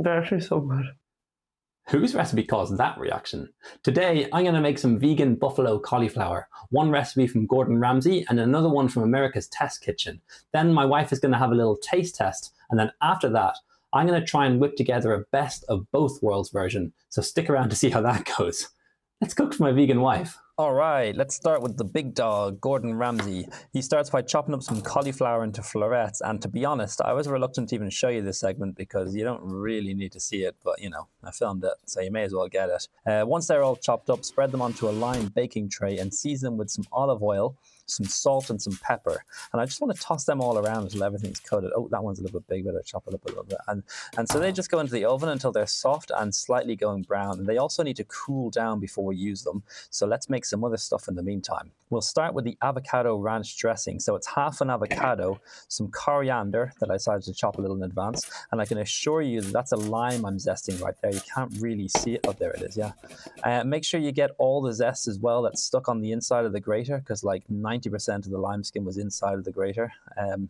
They're actually so good. Whose recipe caused that reaction? Today, I'm going to make some vegan buffalo cauliflower. One recipe from Gordon Ramsay and another one from America's Test Kitchen. Then my wife is going to have a little taste test. And then after that, I'm going to try and whip together a best of both worlds version. So stick around to see how that goes. Let's cook for my vegan wife. All right, let's start with the big dog, Gordon Ramsay. He starts by chopping up some cauliflower into florets, and to be honest, I was reluctant to even show you this segment because you don't really need to see it, but you know, I filmed it, so you may as well get it. Once they're all chopped up, spread them onto a lined baking tray and season them with some olive oil, some salt and some pepper. And I just want to toss them all around until everything's coated. Oh, that one's a little bit big, better chop it up a little bit. And so they just go into the oven until they're soft and slightly going brown. And they also need to cool down before we use them. So let's make some other stuff in the meantime. We'll start with the avocado ranch dressing. So it's half an avocado, some coriander that I decided to chop a little in advance. And I can assure you that that's a lime I'm zesting right there. You can't really see it. Oh, there it is, yeah. Make sure you get all the zest as well that's stuck on the inside of the grater, because like 90% of the lime skin was inside of the grater.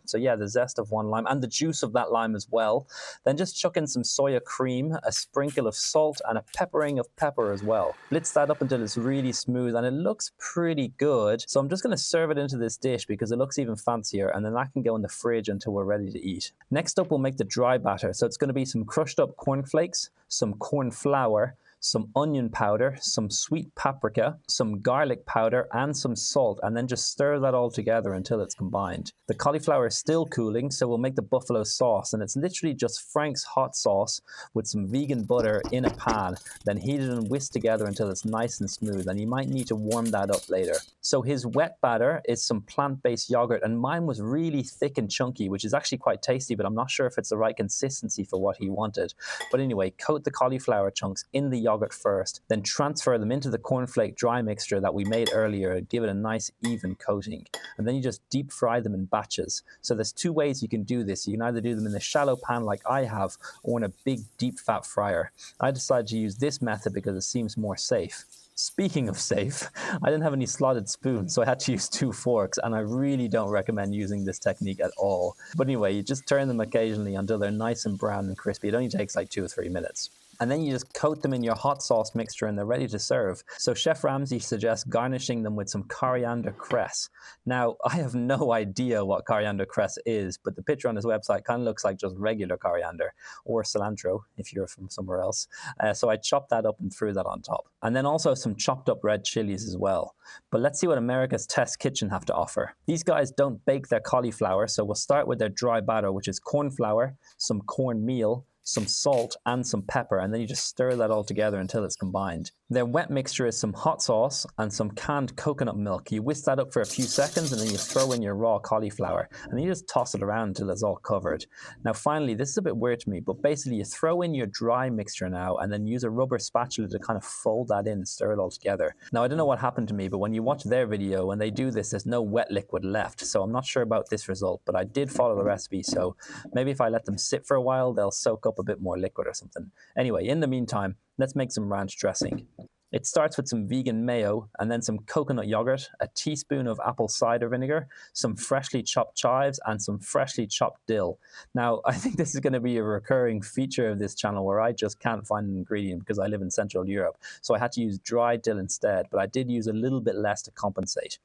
So yeah, the zest of one lime and the juice of that lime as well. Then just chuck in some soya cream, a sprinkle of salt and a peppering of pepper as well. Blitz that up until it's really smooth and it looks pretty good. So I'm just going to serve it into this dish because it looks even fancier, and then that can go in the fridge until we're ready to eat. Next up, we'll make the dry batter. So it's going to be some crushed up cornflakes, some corn flour, some onion powder, some sweet paprika, some garlic powder, and some salt, and then just stir that all together until it's combined. The cauliflower is still cooling, so we'll make the buffalo sauce, and it's literally just Frank's hot sauce with some vegan butter in a pan, then heated and whisked together until it's nice and smooth, and you might need to warm that up later. So his wet batter is some plant-based yogurt, and mine was really thick and chunky, which is actually quite tasty, but I'm not sure if it's the right consistency for what he wanted. But anyway, coat the cauliflower chunks in the yogurt first, then transfer them into the cornflake dry mixture that we made earlier, give it a nice even coating, and then you just deep fry them in batches. So there's two ways you can do this. You can either do them in a shallow pan like I have, or in a big deep fat fryer. I decided to use this method because it seems more safe. Speaking of safe, I didn't have any slotted spoons, so I had to use 2 forks, and I really don't recommend using this technique at all. But anyway, you just turn them occasionally until they're nice and brown and crispy. It only takes like 2 or 3 minutes. And then you just coat them in your hot sauce mixture and they're ready to serve. So Chef Ramsay suggests garnishing them with some coriander cress. Now, I have no idea what coriander cress is, but the picture on his website kind of looks like just regular coriander, or cilantro if you're from somewhere else. So I chopped that up and threw that on top. And then also some chopped up red chilies as well. But let's see what America's Test Kitchen have to offer. These guys don't bake their cauliflower, so we'll start with their dry batter, which is corn flour, some cornmeal, some salt and some pepper, and then you just stir that all together until it's combined. Their wet mixture is some hot sauce and some canned coconut milk. You whisk that up for a few seconds and then you throw in your raw cauliflower, and then you just toss it around until it's all covered. Now finally, this is a bit weird to me, but basically you throw in your dry mixture now and then use a rubber spatula to kind of fold that in and stir it all together. Now I don't know what happened to me, but when you watch their video, when they do this, there's no wet liquid left, so I'm not sure about this result, but I did follow the recipe, so maybe if I let them sit for a while, they'll soak up a bit more liquid or something. Anyway, in the meantime, let's make some ranch dressing. It starts with some vegan mayo and then some coconut yogurt, a teaspoon of apple cider vinegar, some freshly chopped chives, and some freshly chopped dill. Now, I think this is going to be a recurring feature of this channel where I just can't find an ingredient because I live in Central Europe. So I had to use dried dill instead, but I did use a little bit less to compensate.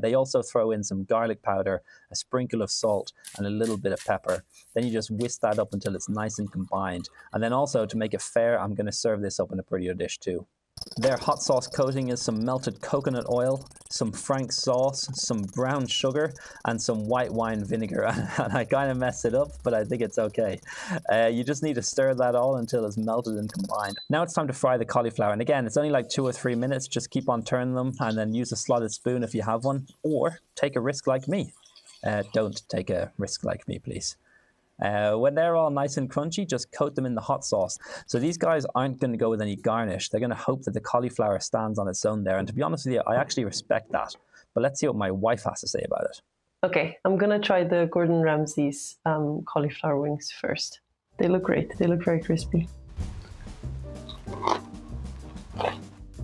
They also throw in some garlic powder, a sprinkle of salt, and a little bit of pepper. Then you just whisk that up until it's nice and combined. And then also, to make it fair, I'm going to serve this up in a prettier dish too. Their hot sauce coating is some melted coconut oil, some Frank sauce, some brown sugar, and some white wine vinegar. And I kind of messed it up, but I think it's okay. You just need to stir that all until it's melted and combined. Now it's time to fry the cauliflower. And again, it's only like 2 or 3 minutes. Just keep on turning them and then use a slotted spoon if you have one, or take a risk like me. Don't take a risk like me, please. When they're all nice and crunchy, just coat them in the hot sauce. So these guys aren't going to go with any garnish. They're going to hope that the cauliflower stands on its own there. And to be honest with you, I actually respect that. But let's see what my wife has to say about it. Okay, I'm going to try the Gordon Ramsay's cauliflower wings first. They look great. They look very crispy.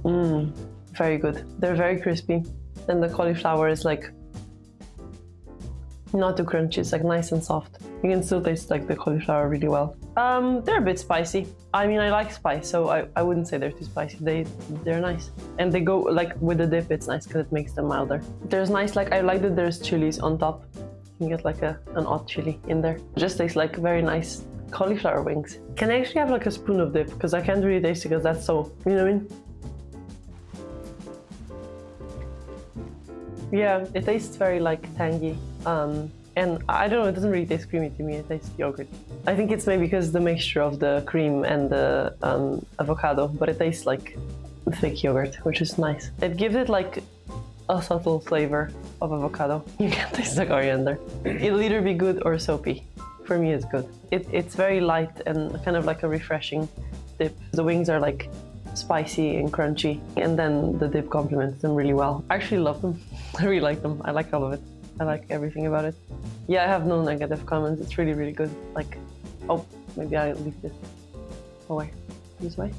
Very good. They're very crispy. And the cauliflower is like not too crunchy. It's like nice and soft. You can still taste like the cauliflower really well. They're a bit spicy. I mean, I like spice, so I wouldn't say they're too spicy. They're nice, and they go like with the dip. It's nice because it makes them milder. There's nice, like I like that there's chilies on top. You can get like an odd chili in there. It just tastes like very nice cauliflower wings. Can I actually have like a spoon of dip? Because I can't really taste it because that's so, you know what I mean? Yeah, it tastes very like tangy. And I don't know, it doesn't really taste creamy to me, it tastes yogurt. I think it's maybe because the mixture of the cream and the avocado, but it tastes like thick yogurt, which is nice. It gives it like a subtle flavor of avocado. You can taste the coriander. It'll either be good or soapy. For me, it's good. It's very light and kind of like a refreshing dip. The wings are like spicy and crunchy, and then the dip complements them really well. I actually love them. I really like them. I like all of it. I like everything about it. Yeah, I have no negative comments. It's really, really good. Like, oh, maybe I'll leave this away. This way.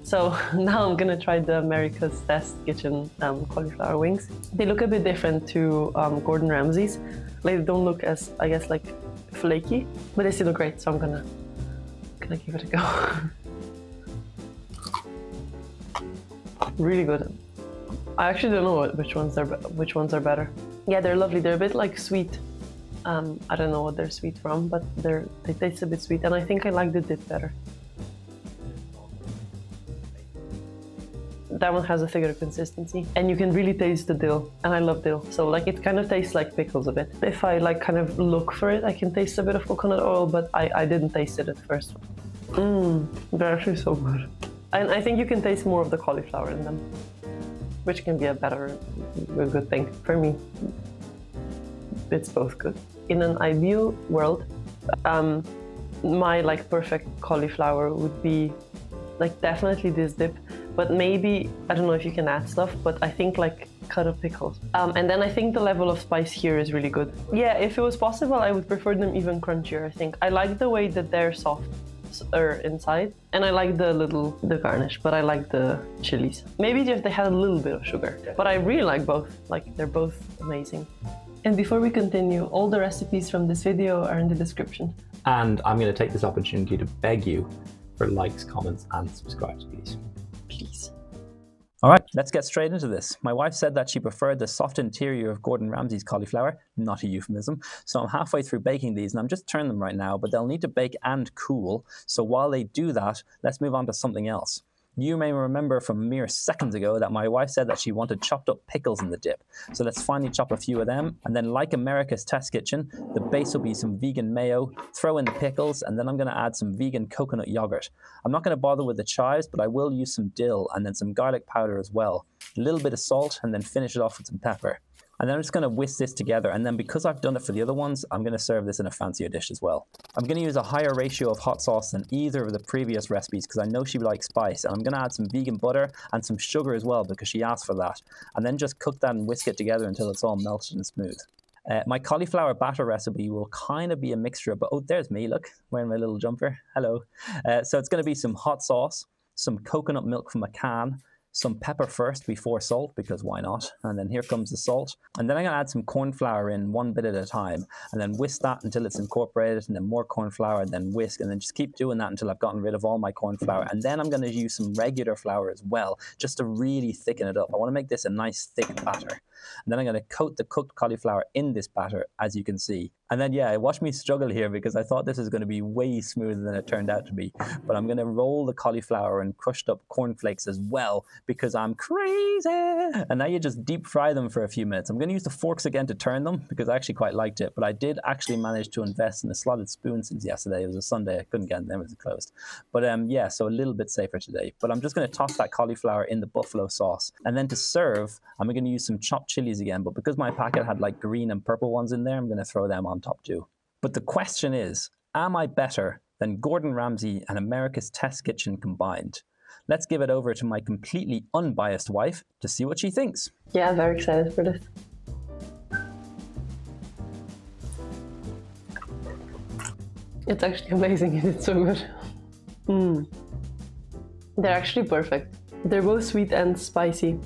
So now I'm gonna try the America's Test Kitchen cauliflower wings. They look a bit different to Gordon Ramsay's. Like, they don't look as, I guess, like flaky, but they still look great. So I'm gonna give it a go. Really good. I actually don't know which ones are better. Yeah, they're lovely. They're a bit like sweet. I don't know what they're sweet from, but they taste a bit sweet, and I think I like the dip better. That one has a thicker consistency, and you can really taste the dill, and I love dill. So like it kind of tastes like pickles a bit. If I like kind of look for it, I can taste a bit of coconut oil, but I didn't taste it at first. They're actually so good. And I think you can taste more of the cauliflower in them, which can be a good thing. For me, it's both good. In an ideal world, my like perfect cauliflower would be like definitely this dip, but maybe, I don't know if you can add stuff, but I think like cut up pickles. And then I think the level of spice here is really good. Yeah, if it was possible, I would prefer them even crunchier, I think. I like the way that they're soft inside, and I like the garnish, but I like the chilies. Maybe if they had a little bit of sugar, but I really like both. Like, they're both amazing. And before we continue, all the recipes from this video are in the description. And I'm going to take this opportunity to beg you for likes, comments, and subscribes, please. Please. All right, let's get straight into this. My wife said that she preferred the soft interior of Gordon Ramsay's cauliflower, not a euphemism. So I'm halfway through baking these, and I'm just turning them right now, but they'll need to bake and cool. So while they do that, let's move on to something else. You may remember from mere seconds ago that my wife said that she wanted chopped up pickles in the dip. So let's finally chop a few of them. And then, like America's Test Kitchen, the base will be some vegan mayo, throw in the pickles, and then I'm going to add some vegan coconut yogurt. I'm not going to bother with the chives, but I will use some dill and then some garlic powder as well. A little bit of salt, and then finish it off with some pepper. And then I'm just going to whisk this together, and then because I've done it for the other ones, I'm going to serve this in a fancier dish as well. I'm going to use a higher ratio of hot sauce than either of the previous recipes because I know she likes spice, and I'm going to add some vegan butter and some sugar as well because she asked for that. And then just cook that and whisk it together until it's all melted and smooth. My cauliflower batter recipe will kind of be a mixture, but oh, there's me, look, wearing my little jumper. Hello. So it's going to be some hot sauce, some coconut milk from a can, some pepper first before salt, because why not? And then here comes the salt. And then I'm going to add some corn flour in one bit at a time, and then whisk that until it's incorporated, and then more corn flour, and then whisk, and then just keep doing that until I've gotten rid of all my corn flour. And then I'm going to use some regular flour as well, just to really thicken it up. I want to make this a nice thick batter. And then I'm going to coat the cooked cauliflower in this batter, as you can see. And then, yeah, watch me struggle here because I thought this was going to be way smoother than it turned out to be. But I'm going to roll the cauliflower in crushed up cornflakes as well because I'm crazy. And now you just deep fry them for a few minutes. I'm going to use the forks again to turn them because I actually quite liked it. But I did actually manage to invest in a slotted spoon since yesterday. It was a Sunday. I couldn't get them. It was closed. But yeah, so a little bit safer today. But I'm just going to toss that cauliflower in the buffalo sauce. And then to serve, I'm going to use some chopped chilies again. But because my packet had like green and purple ones in there, I'm going to throw them on top too. But the question is, am I better than Gordon Ramsay and America's Test Kitchen combined? Let's give it over to my completely unbiased wife to see what she thinks. Yeah, I'm very excited for this. It's actually amazing. It's so good. They're actually perfect. They're both sweet and spicy.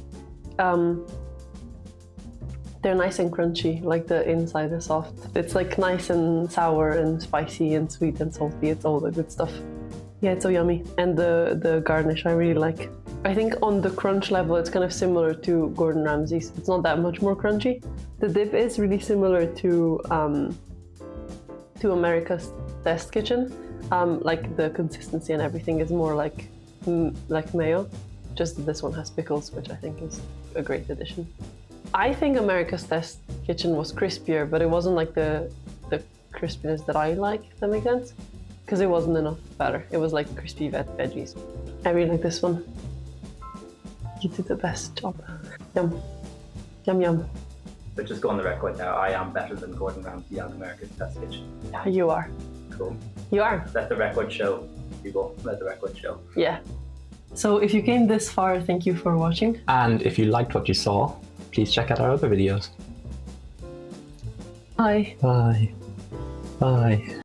They're nice and crunchy, like the inside is soft. It's like nice and sour and spicy and sweet and salty. It's all the good stuff. Yeah, it's so yummy. And the garnish I really like. I think on the crunch level, it's kind of similar to Gordon Ramsay's. It's not that much more crunchy. The dip is really similar to America's Test Kitchen. Like the consistency and everything is more like mayo. Just that this one has pickles, which I think is a great addition. I think America's Test Kitchen was crispier, but it wasn't like the crispiness that I like, if that makes sense. Because it wasn't enough batter. It was like crispy veggies. I really like this one. You did the best job. Yum. Yum yum. But just go on the record now, I am better than Gordon Ramsay and America's Test Kitchen. Yeah, you are. Cool. You are. Let the record show, people. Let the record show. Yeah. So if you came this far, thank you for watching. And if you liked what you saw, please check out our other videos. Bye. Bye. Bye.